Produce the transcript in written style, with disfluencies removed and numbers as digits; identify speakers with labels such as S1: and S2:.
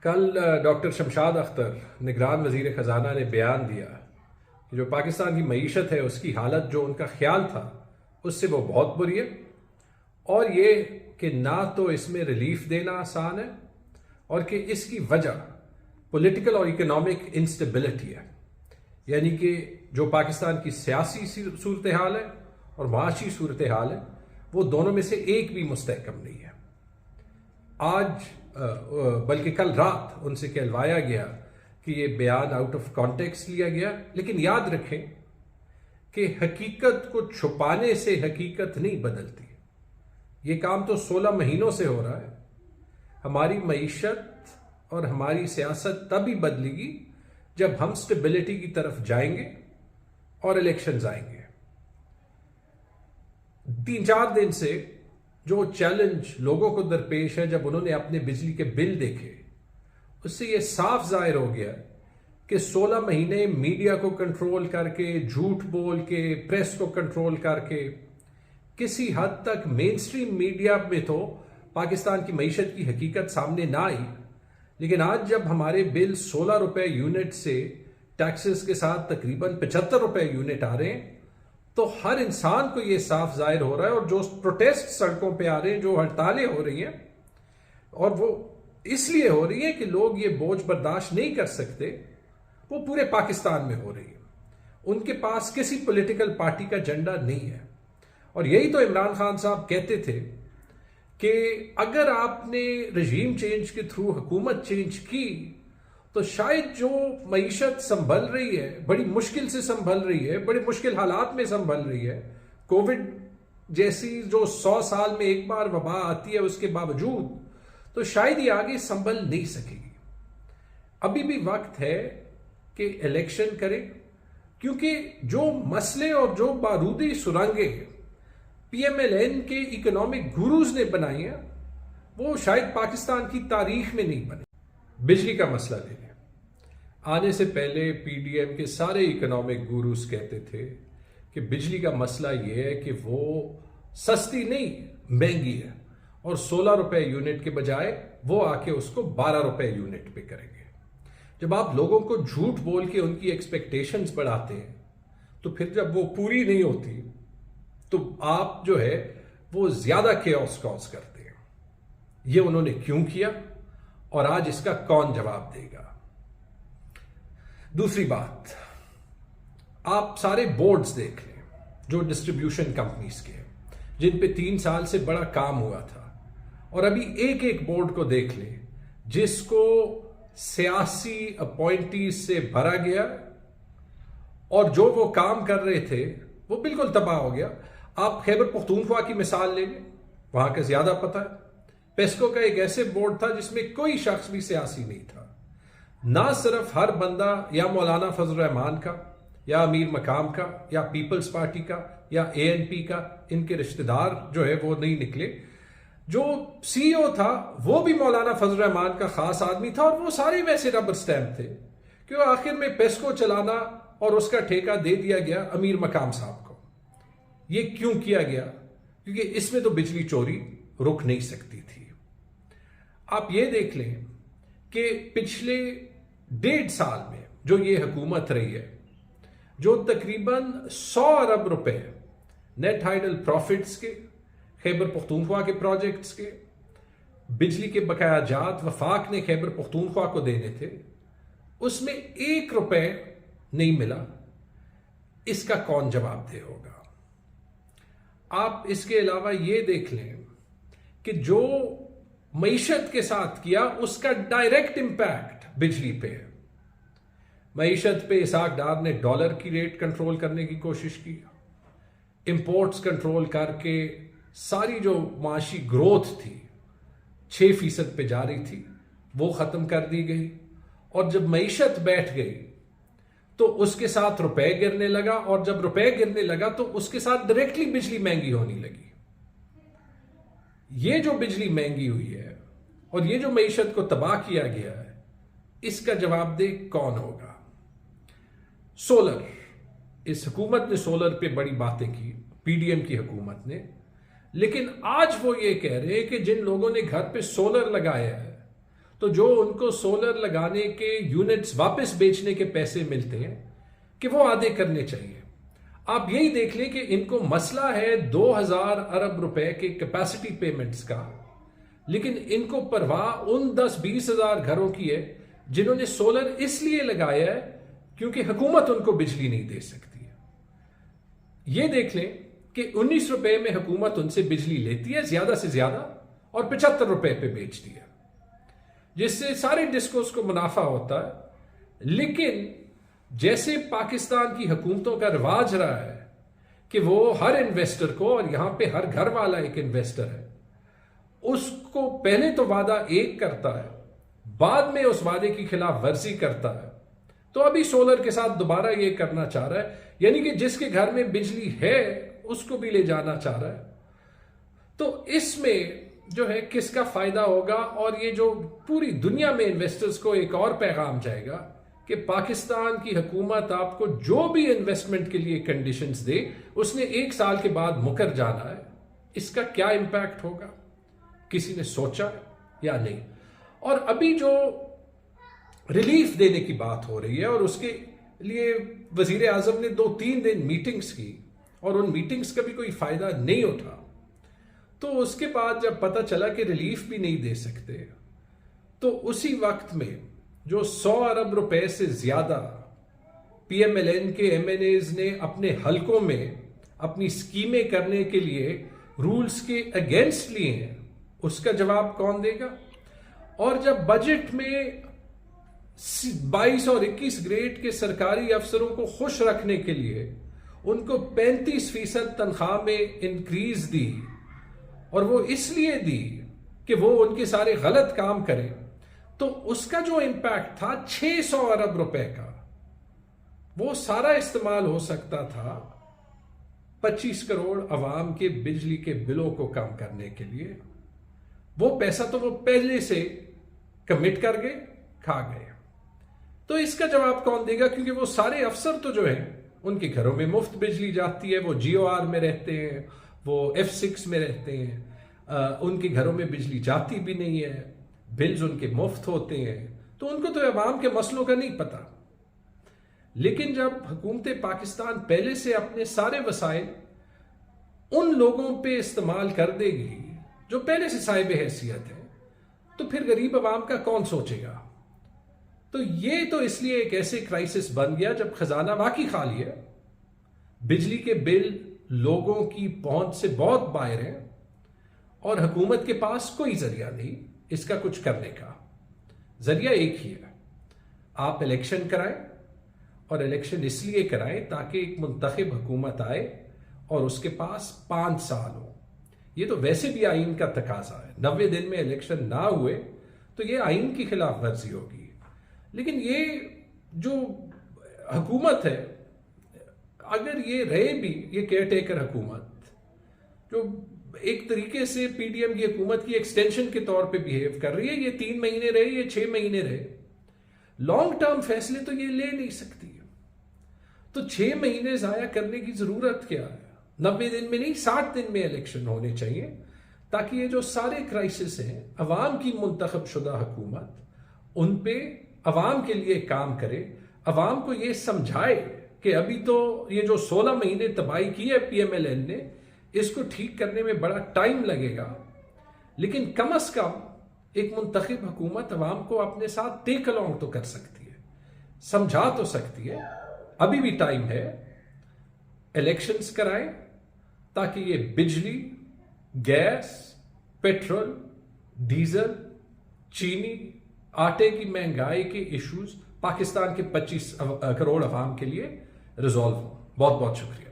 S1: कल डॉक्टर शमशाद अख्तर निगरान वजीर ख़जाना ने बयान दिया कि जो पाकिस्तान की मईशत है उसकी हालत जो उनका ख्याल था उससे वो बहुत बुरी है, और ये कि ना तो इसमें रिलीफ देना आसान है और कि इसकी वजह पॉलिटिकल और इकोनॉमिक इंस्टेबिलिटी है। यानी कि जो पाकिस्तान की सियासी सूरत हाल है और माशी सूरत हाल है वो दोनों में से एक भी मुस्तहकम नहीं है। आज बल्कि कल रात उनसे कहलवाया गया कि ये बयान आउट ऑफ कॉन्टेक्स्ट लिया गया, लेकिन याद रखें कि हकीकत को छुपाने से हकीकत नहीं बदलती। ये काम तो 16 महीनों से हो रहा है। हमारी मईशत और हमारी सियासत तभी बदलेगी जब हम स्टेबिलिटी की तरफ जाएंगे और इलेक्शंस आएंगे। 3-4 दिन से जो चैलेंज लोगों को दरपेश है, जब उन्होंने अपने बिजली के बिल देखे, उससे यह साफ जाहिर हो गया कि 16 महीने मीडिया को कंट्रोल करके, झूठ बोल के, प्रेस को कंट्रोल करके, किसी हद तक मेन स्ट्रीम मीडिया में तो पाकिस्तान की मईशत की हकीकत सामने ना आई, लेकिन आज जब हमारे बिल 16 रुपए यूनिट से टैक्सेस के साथ तकरीबन 75 रुपए यूनिट आ रहे हैं, तो हर इंसान को यह साफ जाहिर हो रहा है। और जो प्रोटेस्ट सड़कों पे आ रहे हैं, जो हड़तालें हो रही हैं, और वो इसलिए हो रही है कि लोग ये बोझ बर्दाश्त नहीं कर सकते, वो पूरे पाकिस्तान में हो रही है। उनके पास किसी पॉलिटिकल पार्टी का एजेंडा नहीं है। और यही तो इमरान खान साहब कहते थे कि अगर आपने रजीम चेंज के थ्रू हुकूमत चेंज की तो शायद जो मईशत संभल रही है, बड़ी मुश्किल से संभल रही है, बड़ी मुश्किल हालात में संभल रही है, कोविड जैसी जो 100 साल में एक बार वबा आती है उसके बावजूद, तो शायद ये आगे संभल नहीं सकेगी। अभी भी वक्त है कि इलेक्शन करें, क्योंकि जो मसले और जो बारूदी सुरंगे PMLN के इकोनॉमिक गुरुज ने बनाई हैं वो शायद पाकिस्तान की तारीख में नहीं बने। बिजली का मसला ले लें। आने से पहले PDM के सारे इकोनॉमिक गुरुज कहते थे कि बिजली का मसला यह है कि वो सस्ती नहीं, महंगी है, और 16 रुपए यूनिट के बजाय वो आके उसको 12 रुपए यूनिट पे करेंगे। जब आप लोगों को झूठ बोल के उनकी एक्सपेक्टेशंस बढ़ाते हैं, तो फिर जब वो पूरी नहीं होती तो आप जो है वो ज्यादा केओस कॉज करते हैं। ये उन्होंने क्यों किया और आज इसका कौन जवाब देगा? दूसरी बात, आप सारे बोर्ड्स देख लें जो डिस्ट्रीब्यूशन कंपनीज के, जिन पे 3 साल से बड़ा काम हुआ था, और अभी एक एक बोर्ड को देख लें जिसको सियासी अपॉइंटीज से भरा गया, और जो वो काम कर रहे थे वो बिल्कुल तबाह हो गया। आप खैबर पख्तूनख्वा की मिसाल ले लें, वहां का ज्यादा पता है। पेस्को का एक ऐसे बोर्ड था जिसमें कोई शख्स भी सियासी नहीं था। ना सिर्फ हर बंदा या मौलाना फजल रहमान का या अमीर मकाम का या पीपल्स पार्टी का या ANP का, इनके रिश्तेदार जो है वो नहीं निकले। जो CEO था वो भी मौलाना फजल रहमान का खास आदमी था, और वो सारे वैसे रबर स्टैम्प थे कि वो आखिर में पेस्को चलाना और उसका ठेका दे दिया गया अमीर मकाम साहब को। ये क्यों किया गया? क्योंकि इसमें तो बिजली चोरी रुक नहीं सकती थी। आप ये देख लें कि पिछले 1.5 साल में जो ये हुकूमत रही है, जो तकरीबन 100 अरब रुपए नेट हाइडल प्रॉफिट्स के, खैबर पख्तूनख्वा के प्रोजेक्ट्स के, बिजली के बकाया जात वफाक ने खैबर पख्तूनख्वा को देने थे, उसमें 1 रुपए नहीं मिला। इसका कौन जवाबदेह होगा? आप इसके अलावा ये देख लें कि जो मईशत के साथ किया उसका डायरेक्ट इंपैक्ट बिजली पे है। मईशत पे इसाक डार ने डॉलर की रेट कंट्रोल करने की कोशिश की, इंपोर्ट्स कंट्रोल करके सारी जो माशी ग्रोथ थी 6% पे जा रही थी वो खत्म कर दी गई, और जब मईशत बैठ गई तो उसके साथ रुपए गिरने लगा, और जब रुपए गिरने लगा तो उसके साथ डायरेक्टली बिजली महंगी होने लगी। ये जो बिजली महंगी हुई है और ये जो मईशत को तबाह किया गया है, इसका जवाबदेह कौन होगा? सोलर, इस हुकूमत ने सोलर पे बड़ी बातें की, PDM की हुकूमत ने, लेकिन आज वो ये कह रहे हैं कि जिन लोगों ने घर पे सोलर लगाया है तो जो उनको सोलर लगाने के यूनिट्स वापस बेचने के पैसे मिलते हैं कि वो आधे करने चाहिए। आप यही देख लें कि इनको मसला है 2000 अरब रुपए के कैपेसिटी पेमेंट्स का, लेकिन इनको परवाह उन 10-20 हजार घरों की है जिन्होंने सोलर इसलिए लगाया है क्योंकि हुकूमत उनको बिजली नहीं दे सकती है। यह देख लें कि 19 रुपए में हुकूमत उनसे बिजली लेती है ज्यादा से ज्यादा और 75 रुपए पे बेचती है, जिससे सारे डिस्कोस को मुनाफा होता है। लेकिन जैसे पाकिस्तान की हुकूमतों का रिवाज रहा है कि वो हर इन्वेस्टर को, और यहां पे हर घर वाला एक इन्वेस्टर है, उसको पहले तो वादा एक करता है, बाद में उस वादे की खिलाफ वर्जी करता है। तो अभी सोलर के साथ दोबारा ये करना चाह रहा है, यानी कि जिसके घर में बिजली है उसको भी ले जाना चाह रहा है। तो इसमें जो है किसका फायदा होगा, और ये जो पूरी दुनिया में इन्वेस्टर्स को एक और पैगाम जाएगा कि पाकिस्तान की हुकूमत आपको जो भी इन्वेस्टमेंट के लिए कंडीशंस दे उसने 1 साल के बाद मुकर जाना है। इसका क्या इंपैक्ट होगा, किसी ने सोचा या नहीं? और अभी जो रिलीफ देने की बात हो रही है, और उसके लिए वजीर आजम ने 2-3 दिन मीटिंग्स की और उन मीटिंग्स का भी कोई फायदा नहीं उठा, तो उसके बाद जब पता चला कि रिलीफ भी नहीं दे सकते, तो उसी वक्त में जो 100 अरब रुपए से ज्यादा पीएमएलएन के एमएनएज ने अपने हलकों में अपनी स्कीमें करने के लिए रूल्स के अगेंस्ट लिए हैं, उसका जवाब कौन देगा? और जब बजट में 22 और 21 ग्रेड के सरकारी अफसरों को खुश रखने के लिए उनको 35% तनख्वाह में इंक्रीज दी, और वो इसलिए दी कि वो उनके सारे गलत काम करें, तो उसका जो इंपैक्ट था 600 अरब रुपए का, वो सारा इस्तेमाल हो सकता था 25 करोड़ अवाम के बिजली के बिलों को कम करने के लिए। वो पैसा तो वो पहले से कमिट कर गए, खा गए। तो इसका जवाब कौन देगा? क्योंकि वो सारे अफसर तो जो हैं उनके घरों में मुफ्त बिजली जाती है, वो GOR में रहते हैं, वो F6 में रहते हैं, उनके घरों में बिजली जाती भी नहीं है, बिल्स उनके मुफ्त होते हैं, तो उनको तो अवाम के मसलों का नहीं पता। लेकिन जब हुकूमत पाकिस्तान पहले से अपने सारे वसाइल उन लोगों पे इस्तेमाल कर देगी जो पहले से साहिब हैसियत है, तो फिर गरीब अवाम का कौन सोचेगा? तो ये तो इसलिए एक ऐसे क्राइसिस बन गया जब खजाना वाकई खाली है, बिजली के बिल लोगों की पहुंच से बहुत बाहर है, और हुकूमत के पास कोई जरिया नहीं इसका कुछ करने का। जरिया एक ही है, आप इलेक्शन कराएं, और इलेक्शन इसलिए कराएं ताकि एक मुंतखब हुकूमत आए और उसके पास 5 साल हो। ये तो वैसे भी आइन का तकाजा है, 90 दिन में इलेक्शन ना हुए तो ये आइन की खिलाफ वर्जी होगी। लेकिन ये जो हुकूमत है, अगर ये रहे भी, ये केयरटेकर हुकूमत जो एक तरीके से PDM की हुकूमत की एक्सटेंशन के तौर पे बिहेव कर रही है, ये 3 महीने रहे, ये 6 महीने रहे, लॉन्ग टर्म फैसले तो ये ले नहीं सकती है। तो 6 महीने जाया करने की जरूरत क्या है? 90 दिन में नहीं, 60 दिन में इलेक्शन होने चाहिए, ताकि ये जो सारे क्राइसिस हैं, अवाम की मुंतखब शुदा हुकूमत उन पे अवाम के लिए काम करे, अवाम को ये समझाए कि अभी तो ये जो 16 महीने तबाही की है PMLN ने, इसको ठीक करने में बड़ा टाइम लगेगा, लेकिन कम अज कम एक मुंतखब हुकूमत अवाम को अपने साथ टेक अलोंग तो कर सकती है, समझा तो सकती है। अभी भी टाइम है, इलेक्शंस कराएं ताकि ये बिजली, गैस, पेट्रोल, डीजल, चीनी, आटे की महंगाई के इश्यूज पाकिस्तान के 25 करोड़ अवाम के लिए रिजॉल्व हो। बहुत बहुत शुक्रिया।